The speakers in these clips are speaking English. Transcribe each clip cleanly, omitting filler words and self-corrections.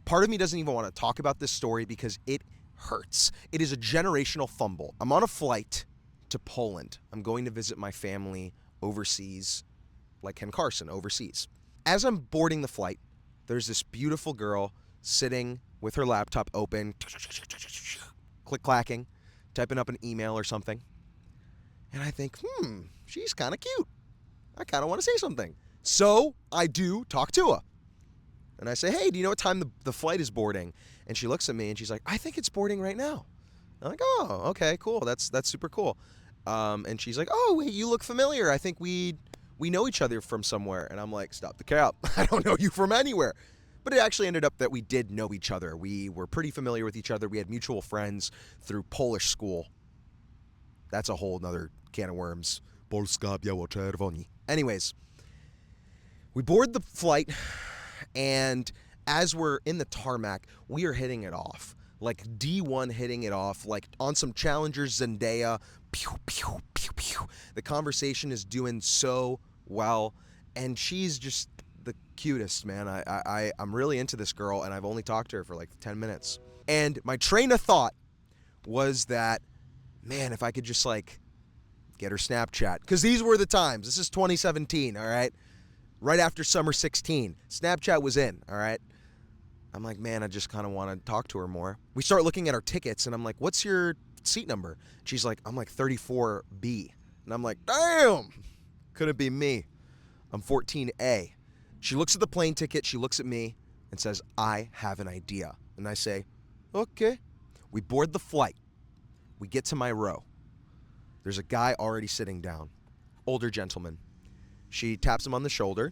Part of me doesn't even want to talk about this story because it hurts. It is a generational fumble. I'm on a flight to Poland. I'm going to visit my family overseas, like Ken Carson, overseas. As I'm boarding the flight, there's this beautiful girl sitting with her laptop open, click-clacking, typing up an email or something. And I think, she's kind of cute. I kind of want to say something. So I do talk to her. And I say, hey, do you know what time the flight is boarding? And she looks at me and she's like, I think it's boarding right now. I'm like, oh, okay, cool. That's super cool. And she's like, oh, wait, you look familiar. I think we know each other from somewhere. And I'm like, stop the cap. I don't know you from anywhere. But it actually ended up that we did know each other. We were pretty familiar with each other. We had mutual friends through Polish school. That's a whole nother can of worms. Polska biało czerwoni. Anyways, we board the flight, and as we're in the tarmac, we are hitting it off. Like D1 hitting it off, like on some Challengers Zendaya. Pew, pew, pew, pew. The conversation is doing so well, and she's just the cutest, man. I'm really into this girl, and I've only talked to her for like 10 minutes. And my train of thought was that, man, if I could just like get her Snapchat. Because these were the times. This is 2017, all right? Right after Summer 16. Snapchat was in, all right? I'm like, man, I just kind of want to talk to her more. We start looking at our tickets, and I'm like, what's your seat number? She's like, I'm like 34B. And I'm like, damn, couldn't be me. I'm 14A. She looks at the plane ticket, she looks at me, and says, I have an idea. And I say, okay. We board the flight. We get to my row. There's a guy already sitting down, older gentleman. She taps him on the shoulder,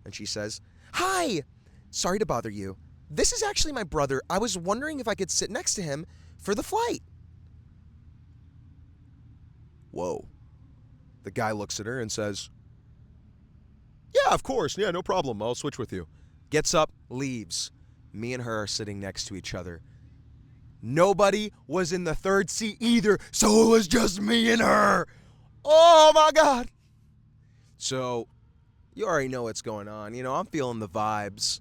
and she says, hi, sorry to bother you. This is actually my brother. I was wondering if I could sit next to him for the flight. Whoa. The guy looks at her and says, yeah, of course. Yeah, no problem. I'll switch with you. Gets up, leaves. Me and her are sitting next to each other. Nobody was in the third seat either, so it was just me and her. Oh, my God. So, you already know what's going on. You know, I'm feeling the vibes.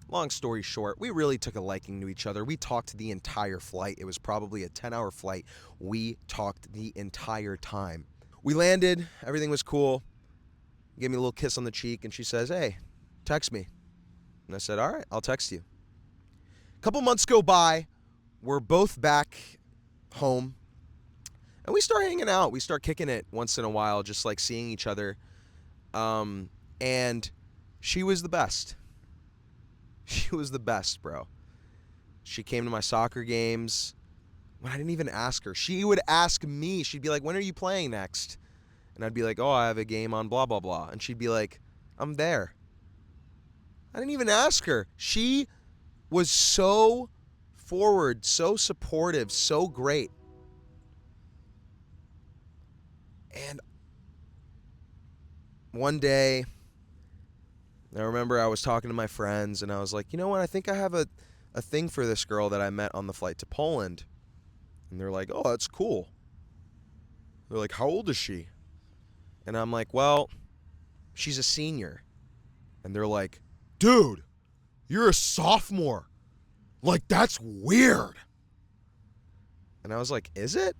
Long story short, we really took a liking to each other. We talked the entire flight. It was probably a 10-hour flight. We talked the entire time. We landed. Everything was cool. Gave me a little kiss on the cheek, and she says, hey, text me. And I said, all right, I'll text you. A couple months go by. We're both back home, and we start hanging out. We start kicking it once in a while, just like seeing each other. And she was the best. She was the best, bro. She came to my soccer games when I didn't even ask her. She would ask me. She'd be like, when are you playing next? And I'd be like, oh, I have a game on blah, blah, blah. And she'd be like, I'm there. I didn't even ask her. She was so forward, so supportive, so great. And one day, I remember I was talking to my friends, and I was like, you know what? I think I have a thing for this girl that I met on the flight to Poland. And they're like, oh, that's cool. They're like, how old is she? And I'm like, well, she's a senior. And they're like, dude, you're a sophomore. Like, that's weird. And I was like, is it?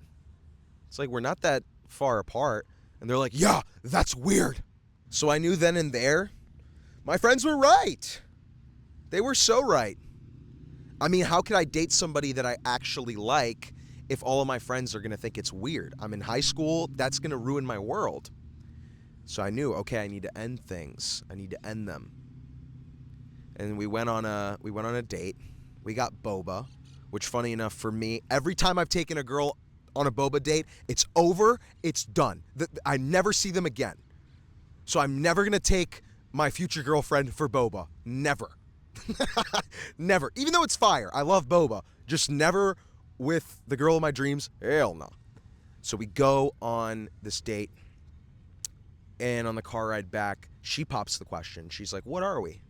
It's like, we're not that far apart. And they're like, yeah, that's weird. So I knew then and there, my friends were right. They were so right. I mean, how could I date somebody that I actually like if all of my friends are going to think it's weird? I'm in high school. That's going to ruin my world. So I knew, okay, I need to end things. I need to end them. And we went on a date. We got boba, which, funny enough, for me, every time I've taken a girl on a boba date, it's over, it's done. I never see them again. So I'm never going to take my future girlfriend for boba. Never. Never. Even though it's fire. I love boba. Just never with the girl of my dreams. Hell no. So we go on this date, and on the car ride back, she pops the question. She's like, what are we?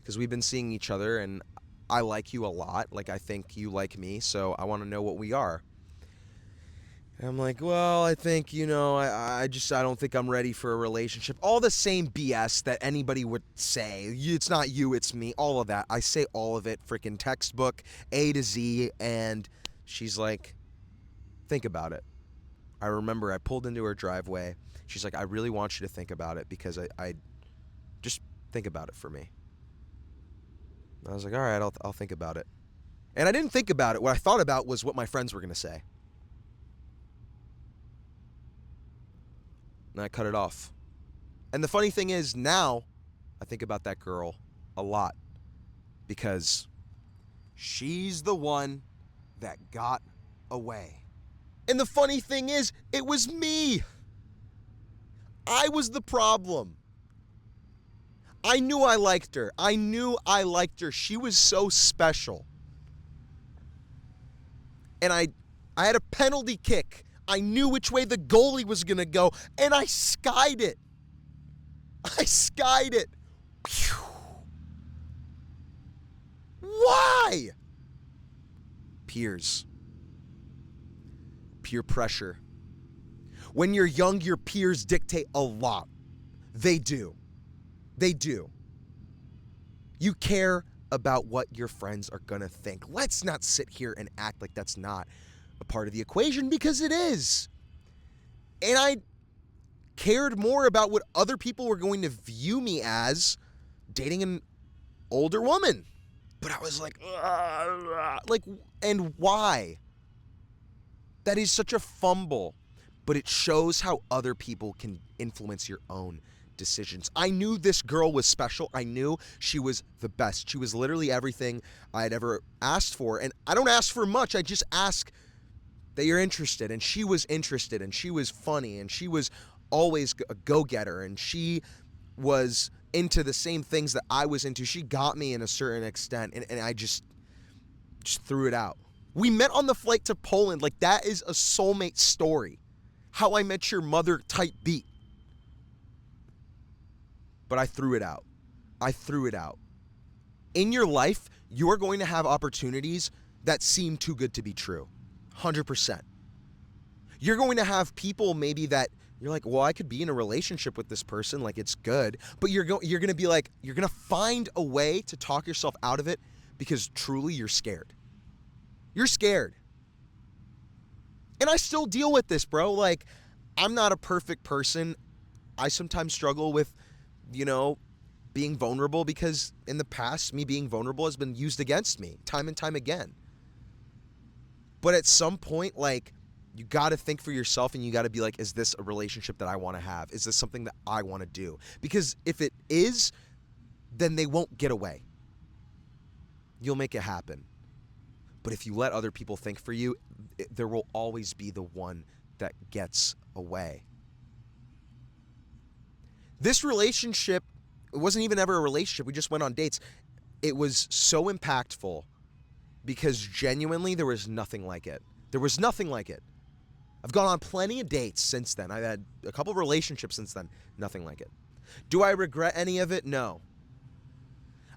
Because we've been seeing each other, and I like you a lot. Like, I think you like me, so I want to know what we are. And I'm like, well, I think, I don't think I'm ready for a relationship. All the same BS that anybody would say. It's not you, it's me. All of that. I say all of it, freaking textbook, A to Z. And she's like, think about it. I remember I pulled into her driveway. She's like, I really want you to think about it because I just think about it for me. I was like, all right, I'll think about it. And I didn't think about it. What I thought about was what my friends were going to say. And I cut it off. And the funny thing is, now I think about that girl a lot because she's the one that got away. And the funny thing is, it was me. I was the problem. I knew I liked her. She was so special. And I had a penalty kick. I knew which way the goalie was going to go, and I skied it. Whew. Why? Peers. Peer pressure. When you're young, your peers dictate a lot. They do. You care about what your friends are going to think. Let's not sit here and act like that's not a part of the equation, because it is. And I cared more about what other people were going to view me as dating an older woman. But I was like, and why? That is such a fumble, but it shows how other people can influence your own decisions. I knew this girl was special. I knew she was the best. She was literally everything I had ever asked for. And I don't ask for much. I just ask that you're interested. And she was interested, and she was funny, and she was always a go-getter, and she was into the same things that I was into. She got me in a certain extent, and I just threw it out. We met on the flight to Poland. Like, that is a soulmate story. How I Met Your Mother type beat. But I threw it out. In your life, you're going to have opportunities that seem too good to be true. 100%. You're going to have people maybe that you're like, well, I could be in a relationship with this person, like it's good, but you're going to be like, you're going to find a way to talk yourself out of it because truly you're scared. You're scared. And I still deal with this, bro. Like, I'm not a perfect person. I sometimes struggle with, being vulnerable because in the past, me being vulnerable has been used against me time and time again. But at some point, like, you got to think for yourself, and you got to be like, is this a relationship that I want to have? Is this something that I want to do? Because if it is, then they won't get away. You'll make it happen. But if you let other people think for you, there will always be the one that gets away. This relationship, it wasn't even ever a relationship. We just went on dates. It was so impactful because genuinely there was nothing like it. I've gone on plenty of dates since then. I've had a couple of relationships since then. Nothing like it. Do I regret any of it? No.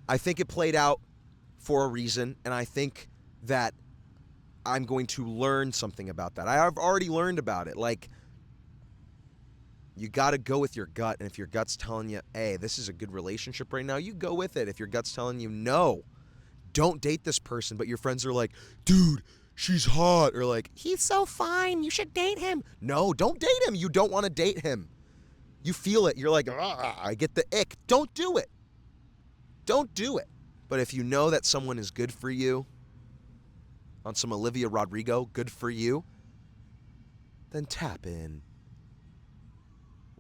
I think it played out for a reason, and I think that I'm going to learn something about that. I have already learned about it. Like, you got to go with your gut, and if your gut's telling you, hey, this is a good relationship right now, you go with it. If your gut's telling you, no, don't date this person, but your friends are like, dude, she's hot, or like, he's so fine, you should date him. No, don't date him. You don't want to date him. You feel it. You're like, I get the ick. Don't do it. But if you know that someone is good for you, on some Olivia Rodrigo, good for you, then tap in.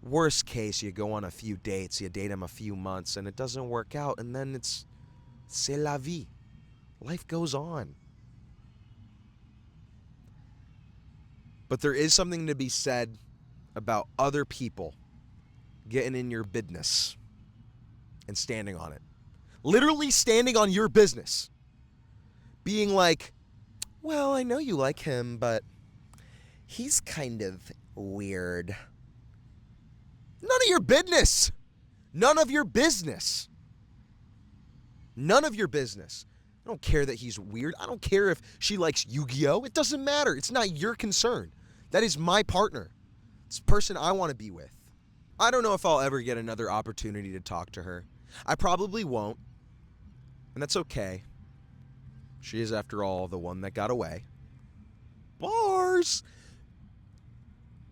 Worst case, you go on a few dates, you date him a few months, and it doesn't work out, and then c'est la vie. Life goes on. But there is something to be said about other people getting in your business and standing on it. Literally standing on your business. Being like, well, I know you like him, but he's kind of weird. None of your business. None of your business. I don't care that he's weird. I don't care if she likes Yu-Gi-Oh! It doesn't matter. It's not your concern. That is my partner. It's the person I want to be with. I don't know if I'll ever get another opportunity to talk to her. I probably won't. And that's okay. She is, after all, the one that got away. Bars!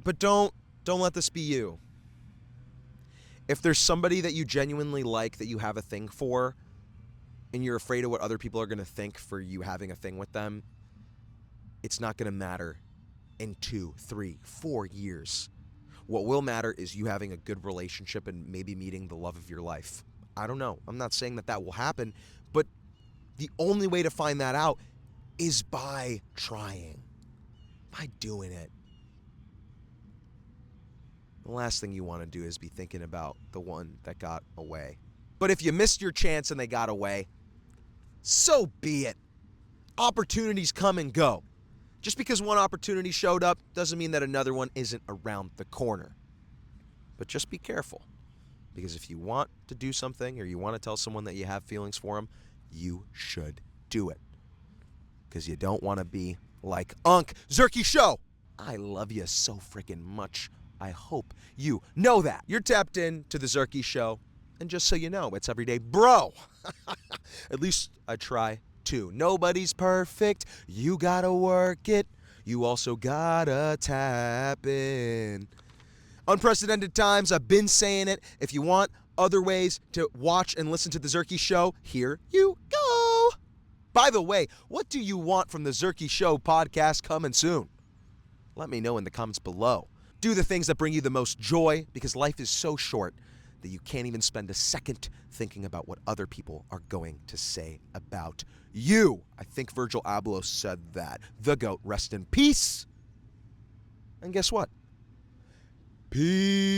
But don't let this be you. If there's somebody that you genuinely like, that you have a thing for, and you're afraid of what other people are going to think for you having a thing with them, it's not going to matter in 2, 3, 4 years. What will matter is you having a good relationship and maybe meeting the love of your life. I don't know. I'm not saying that will happen, but the only way to find that out is by trying, by doing it. The last thing you want to do is be thinking about the one that got away. But if you missed your chance and they got away, so be it. Opportunities come and go. Just because one opportunity showed up doesn't mean that another one isn't around the corner. But just be careful. Because if you want to do something or you want to tell someone that you have feelings for them, you should do it. Because you don't want to be like Unc Zerky Show. I love you so freaking much. I hope you know that. You're tapped in to the Zerky Show. And just so you know, it's everyday bro. At least I try to. Nobody's perfect. You gotta work it. You also gotta tap in. Unprecedented times. I've been saying it. If you want other ways to watch and listen to the Zerky Show, here you go. By the way, what do you want from the Zerky Show podcast coming soon? Let me know in the comments below. Do the things that bring you the most joy, because life is so short that you can't even spend a second thinking about what other people are going to say about you. I think Virgil Abloh said that. The GOAT, rest in peace. And guess what? Peace.